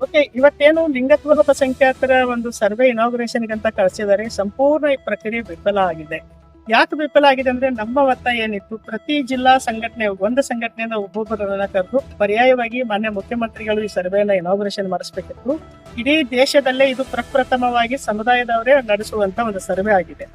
Okay, ಇವತ್ತೇನು ಲಿಂಗತ್ವ ಅಲ್ಪಸಂಖ್ಯಾತರ ಒಂದು ಸರ್ವೆ ಇನಾಗ್ರೇಷನ್ ಅಂತ ಕಳಿಸಿದ್ದಾರೆ. ಸಂಪೂರ್ಣ ಈ ಪ್ರಕ್ರಿಯೆ ವಿಫಲ ಆಗಿದೆ. ಯಾಕೆ ವಿಫಲ ಆಗಿದೆ ಅಂದ್ರೆ, ನಮ್ಮ ಒತ್ತಾಯ ಏನಿತ್ತು, ಪ್ರತಿ ಜಿಲ್ಲಾ ಸಂಘಟನೆ ಒಂದು ಸಂಘಟನೆಯಿಂದ ಒಬ್ಬೊಬ್ಬರನ್ನ ಕರೆದು ಪರ್ಯಾಯವಾಗಿ ಮಾನ್ಯ ಮುಖ್ಯಮಂತ್ರಿಗಳು ಈ ಸರ್ವೆನ ಇನಾಗ್ರೇಷನ್ ಮಾಡಿಸ್ಬೇಕಿತ್ತು. ಇಡೀ ದೇಶದಲ್ಲೇ ಇದು ಪ್ರಪ್ರಥಮವಾಗಿ ಸಮುದಾಯದವರೇ ನಡೆಸುವಂತ ಒಂದು ಸರ್ವೆ ಆಗಿದೆ.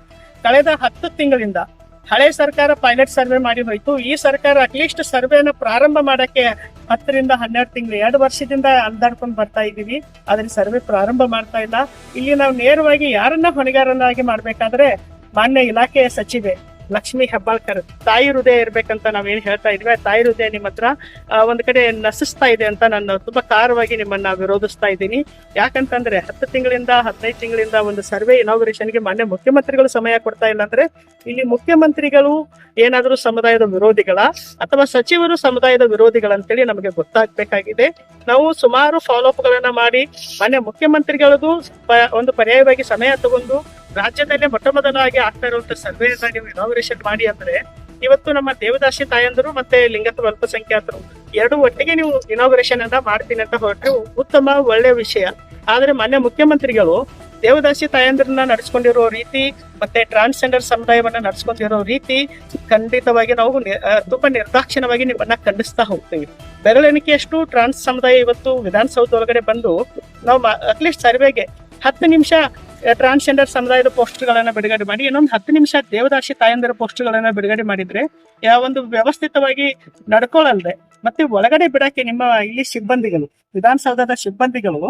ಕಳೆದ 10 ತಿಂಗಳಿಂದ ಹಳೆ ಸರ್ಕಾರ ಪೈಲಟ್ ಸರ್ವೆ ಮಾಡಿ ಹೋಯ್ತು. ಈ ಸರ್ಕಾರ ಅಟ್ಲೀಸ್ಟ್ ಸರ್ವೆನ ಪ್ರಾರಂಭ ಮಾಡಕ್ಕೆ 10 ರಿಂದ 12 ತಿಂಗಳು 2 ವರ್ಷದಿಂದ ಅಲ್ದಾಡ್ಕೊಂಡು ಬರ್ತಾ ಇದೀವಿ. ಆದ್ರೆ ಸರ್ವೆ ಪ್ರಾರಂಭ ಮಾಡ್ತಾ ಇಲ್ಲ. ಇಲ್ಲಿ ನಾವು ನೇರವಾಗಿ ಯಾರನ್ನ ಹೊಣೆಗಾರನಾಗಿ ಮಾಡ್ಬೇಕಾದ್ರೆ ಮಾನ್ಯ ಇಲಾಖೆಯ ಸಚಿವೆ ಲಕ್ಷ್ಮೀ ಹೆಬ್ಬಾಳ್ಕರ್ ತಾಯಿ ಹೃದಯ ಇರ್ಬೇಕಂತ ನಾವೇನ್ ಹೇಳ್ತಾ ಇದ್ವಿ. ತಾಯಿ ಹೃದಯ ನಿಮ್ಮ ಹತ್ರ ಒಂದ್ ಕಡೆ ನಸಿಸ್ತಾ ಇದೆ ಅಂತ ನಾನು ತುಂಬಾ ಖಾರವಾಗಿ ನಿಮ್ಮನ್ನ ವಿರೋಧಿಸ್ತಾ ಇದ್ದೀನಿ. ಯಾಕಂತಂದ್ರೆ 10 ತಿಂಗಳಿಂದ 15 ತಿಂಗಳಿಂದ ಒಂದು ಸರ್ವೆ ಇನಾಗ್ರೇಷನ್ಗೆ ಮಾನ್ಯ ಮುಖ್ಯಮಂತ್ರಿಗಳು ಸಮಯ ಕೊಡ್ತಾ ಇಲ್ಲ ಅಂದ್ರೆ, ಇಲ್ಲಿ ಮುಖ್ಯಮಂತ್ರಿಗಳು ಏನಾದರೂ ಸಮುದಾಯದ ವಿರೋಧಿಗಳ ಅಥವಾ ಸಚಿವರು ಸಮುದಾಯದ ವಿರೋಧಿಗಳಂತೇಳಿ ನಮಗೆ ಗೊತ್ತಾಗ್ಬೇಕಾಗಿದೆ. ನಾವು ಸುಮಾರು ಫಾಲೋಅಪ್ ಗಳನ್ನ ಮಾಡಿ ಮಾನ್ಯ ಮುಖ್ಯಮಂತ್ರಿಗಳದು ಒಂದು ಪರ್ಯಾಯವಾಗಿ ಸಮಯ ತಗೊಂಡು ರಾಜ್ಯದಲ್ಲೇ ಮೊಟ್ಟಮೊದಲಾಗಿ ಆಗ್ತಾ ಇರುವಂತ ಸರ್ವೆಯನ್ನ ನೀವು ಇನಾಗ್ರೇಷನ್ ಮಾಡಿ ಅಂದ್ರೆ, ಇವತ್ತು ನಮ್ಮ ದೇವದಾಸಿ ತಾಯಂದರು ಮತ್ತೆ ಲಿಂಗತ್ವ ಅಲ್ಪಸಂಖ್ಯಾತರು ಎರಡು ಒಟ್ಟಿಗೆ ನೀವು ಇನಾಗ್ರೇಷನ್ ಅನ್ನ ಮಾಡ್ತೀನಿ ಅಂತ ಹೊರಟ್ರೆ ಉತ್ತಮ ಒಳ್ಳೆ ವಿಷಯ. ಆದ್ರೆ ಮಾನ್ಯ ಮುಖ್ಯಮಂತ್ರಿಗಳು ದೇವದಾಸಿ ತಾಯಂದ್ರನ್ನ ನಡೆಸ್ಕೊಂಡಿರೋ ರೀತಿ ಮತ್ತೆ ಟ್ರಾನ್ಸ್ಜೆಂಡರ್ ಸಮುದಾಯವನ್ನ ನಡೆಸ್ಕೊಂಡಿರೋ ರೀತಿ ಖಂಡಿತವಾಗಿ ನಾವು ತುಂಬಾ ನಿರ್ದಾಕ್ಷಿಣ್ಯವಾಗಿ ನಿಮ್ಮನ್ನ ಖಂಡಿಸ್ತಾ ಹೋಗ್ತೀವಿ. ಬೆರಳೆಣಿಕೆಯಷ್ಟು ಟ್ರಾನ್ಸ್ ಸಮುದಾಯ ಇವತ್ತು ವಿಧಾನಸೌಧ ಒಳಗಡೆ ಬಂದು ನಾವು ಅಟ್ಲೀಸ್ಟ್ ಸರ್ವೆಗೆ 10 ನಿಮಿಷ ಟ್ರಾನ್ಸ್ಜೆಂಡರ್ ಸಮುದಾಯದ ಪೋಸ್ಟ್ಗಳನ್ನ ಬಿಡುಗಡೆ ಮಾಡಿ, ಇನ್ನೊಂದು 10 ನಿಮಿಷ ದೇವದಾಸಿ ತಾಯಂದಿರ ಪೋಸ್ಟ್ಗಳನ್ನ ಬಿಡುಗಡೆ ಮಾಡಿದ್ರೆ ಒಂದು ವ್ಯವಸ್ಥಿತವಾಗಿ ನಡ್ಕೊಳ್ಳಲ್ದೆ ಮತ್ತೆ ಒಳಗಡೆ ಬಿಡಕ್ಕೆ ನಿಮ್ಮ ಇಲ್ಲಿ ಸಿಬ್ಬಂದಿಗಳು, ವಿಧಾನಸೌಧದ ಸಿಬ್ಬಂದಿಗಳು,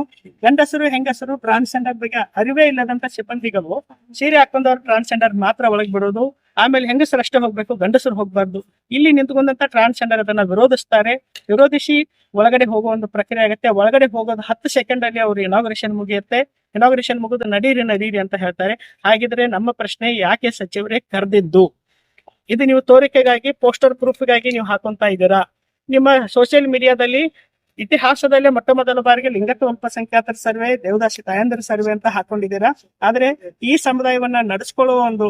ಗಂಡಸರು ಹೆಂಗಸರು ಟ್ರಾನ್ಸ್ಜೆಂಡರ್ ಬಗ್ಗೆ ಅರಿವೇ ಇಲ್ಲದಂತ ಸಿಬ್ಬಂದಿಗಳು ಸೀರೆ ಹಾಕೊಂಡವ್ರು ಟ್ರಾನ್ಸ್ಜೆಂಡರ್ ಮಾತ್ರ ಒಳಗೆ ಬಿಡೋದು. ಆಮೇಲೆ ಹೆಂಗಸರು ಅಷ್ಟೇ ಹೋಗ್ಬೇಕು, ಗಂಡಸರು ಹೋಗ್ಬಾರ್ದು. ಇಲ್ಲಿ ನಿಂತ್ಕೊಂಡಂತ ಟ್ರಾನ್ಸ್ಜೆಂಡರ್ ಅದನ್ನ ವಿರೋಧಿಸಿ ಒಳಗಡೆ ಹೋಗುವ ಒಂದು ಪ್ರಕ್ರಿಯೆ ಆಗುತ್ತೆ. ಒಳಗಡೆ ಹೋಗೋದು 10 ಸೆಕೆಂಡ್ ಅಲ್ಲಿ ಅವ್ರು ಇನಾಗ್ರೇಷನ್ ಮುಗಿಯುತ್ತೆ. ಇನಾಗ್ರೇಷನ್ ಮುಗಿದು ನಡೀರಿ ಅಂತ ಹೇಳ್ತಾರೆ. ಹಾಗಿದ್ರೆ ನಮ್ಮ ಪ್ರಶ್ನೆ, ಯಾಕೆ ಸಚಿವರೇ ಕರೆದಿದ್ದು? ಇದು ನೀವು ತೋರಿಕೆಗಾಗಿ, ಪೋಸ್ಟರ್ ಪ್ರೂಫ್ಗಾಗಿ ನೀವು ಹಾಕೊಂತ ಇದ್ದೀರಾ. ನಿಮ್ಮ ಸೋಷಿಯಲ್ ಮೀಡಿಯಾದಲ್ಲಿ ಇತಿಹಾಸದಲ್ಲೇ ಮೊಟ್ಟಮೊದಲ ಬಾರಿಗೆ ಲಿಂಗತ್ವ ಅಲ್ಪಸಂಖ್ಯಾತರ ಸರ್ವೆ, ದೇವದಾಸಿ ತಾಯಂದಿರ ಸರ್ವೆ ಅಂತ ಹಾಕೊಂಡಿದ್ದೀರಾ. ಆದ್ರೆ ಈ ಸಮುದಾಯವನ್ನ ನಡೆಸ್ಕೊಳ್ಳುವ ಒಂದು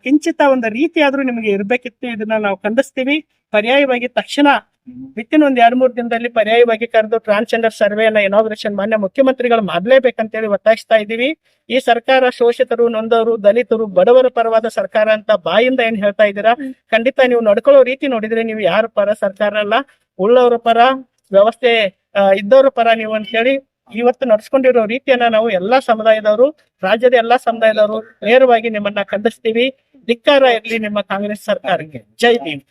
ಕಿಂಚಿತ ಒಂದು ರೀತಿ ಆದ್ರೂ ನಿಮಗೆ ಇರ್ಬೇಕಿತ್ತು. ಇದನ್ನ ನಾವು ಖಂಡಿಸ್ತೀವಿ. ಪರ್ಯಾಯವಾಗಿ ತಕ್ಷಣ ವಿತಿನ್ ಒಂದ್ 2-3 ದಿನದಲ್ಲಿ ಪರ್ಯಾಯವಾಗಿ ಕರೆದು ಟ್ರಾನ್ಸ್ಜೆಂಡರ್ ಸರ್ವೆಯನ್ನ ಇನಾಗ್ರೇಷನ್ ಮಾನ್ಯ ಮುಖ್ಯಮಂತ್ರಿಗಳು ಮಾಡ್ಲೇಬೇಕಂತೇಳಿ ಒತ್ತಾಯಿಸ್ತಾ ಇದ್ದೀವಿ. ಈ ಸರ್ಕಾರ ಶೋಷಿತರು, ನೊಂದವರು, ದಲಿತರು, ಬಡವರ ಪರವಾದ ಸರ್ಕಾರ ಅಂತ ಬಾಯಿಂದ ಏನ್ ಹೇಳ್ತಾ ಇದ್ದೀರಾ, ಖಂಡಿತ ನೀವು ನಡ್ಕೊಳ್ಳೋ ರೀತಿ ನೋಡಿದ್ರೆ ನೀವು ಯಾರ ಪರ ಸರ್ಕಾರ ಅಲ್ಲ, ಉಳ್ಳವರ ಪರ, ವ್ಯವಸ್ಥೆ ಇದ್ದವರ ಪರ ನೀವು ಅಂತ ಹೇಳಿ ಇವತ್ತು ನಡ್ಸ್ಕೊಂಡಿರೋ ರೀತಿಯನ್ನ ನಾವು ಎಲ್ಲಾ ಸಮುದಾಯದವರು, ರಾಜ್ಯದ ಎಲ್ಲಾ ಸಮುದಾಯದವರು ನೇರವಾಗಿ ನಿಮ್ಮನ್ನ ಖಂಡಿಸ್ತೀವಿ. ಧಿಕ್ಕಾರ ಇರ್ಲಿ ನಿಮ್ಮ ಕಾಂಗ್ರೆಸ್ ಸರ್ಕಾರಕ್ಕೆ. ಜೈ ಭೀಮ್.